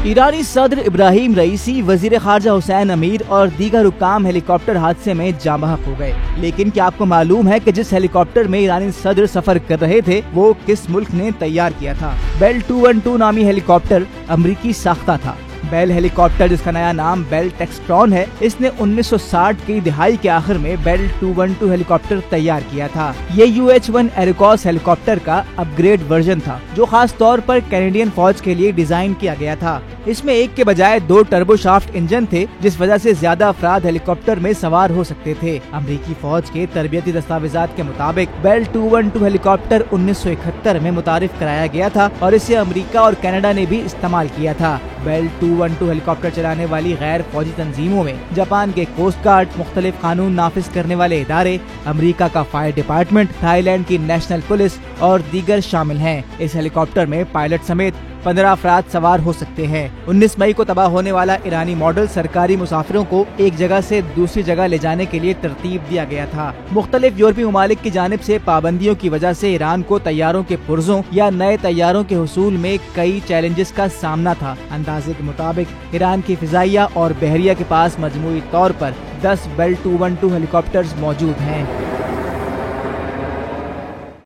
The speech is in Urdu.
ایرانی صدر ابراہیم رئیسی، وزیر خارجہ حسین امیر اور دیگر حکام ہیلی کاپٹر حادثے میں جاں بحق ہو گئے۔ لیکن کیا آپ کو معلوم ہے کہ جس ہیلی کاپٹر میں ایرانی صدر سفر کر رہے تھے وہ کس ملک نے تیار کیا تھا؟ بیل 212 نامی ہیلی کاپٹر امریکی ساختہ تھا۔ بیل ہیلی کاپٹر، جس کا نیا نام بیل ٹیکسٹرون ہے، اس نے 1960 کی دہائی کے آخر میں بیل 212 ہیلی کاپٹر تیار کیا تھا۔ یہ UH-1 ایریکوس ہیلی کاپٹر کا اپ گریڈ ورژن تھا جو خاص طور پر کینیڈین فوج کے لیے ڈیزائن کیا گیا تھا۔ اس میں ایک کے بجائے 2 ٹربو شافٹ انجن تھے، جس وجہ سے زیادہ افراد ہیلی کاپٹر میں سوار ہو سکتے تھے۔ امریکی فوج کے تربیتی دستاویزات کے مطابق بیل 212 ہیلی کاپٹر 1971 میں متعارف کرایا گیا تھا اور اسے امریکہ اور کینیڈا نے بھی استعمال کیا تھا۔ بیل 212 ہیلی کاپٹر چلانے والی غیر فوجی تنظیموں میں جاپان کے کوسٹ گارڈ، مختلف قانون نافذ کرنے والے ادارے، امریکہ کا فائر ڈپارٹمنٹ، تھائی لینڈ کی نیشنل پولیس اور دیگر شامل ہیں۔ اس ہیلی کاپٹر میں پائلٹ سمیت 15 افراد سوار ہو سکتے ہیں۔ 19 مئی کو تباہ ہونے والا ایرانی ماڈل سرکاری مسافروں کو ایک جگہ سے دوسری جگہ لے جانے کے لیے ترتیب دیا گیا تھا۔ مختلف یورپی ممالک کی جانب سے پابندیوں کی وجہ سے ایران کو طیاروں کے پرزوں یا نئے طیاروں کے حصول میں کئی چیلنجز کا سامنا تھا۔ اندازے کے مطابق ایران کی فضائیہ اور بحریہ کے پاس مجموعی طور پر 10 بیل 212 ہیلی کاپٹرز موجود ہیں۔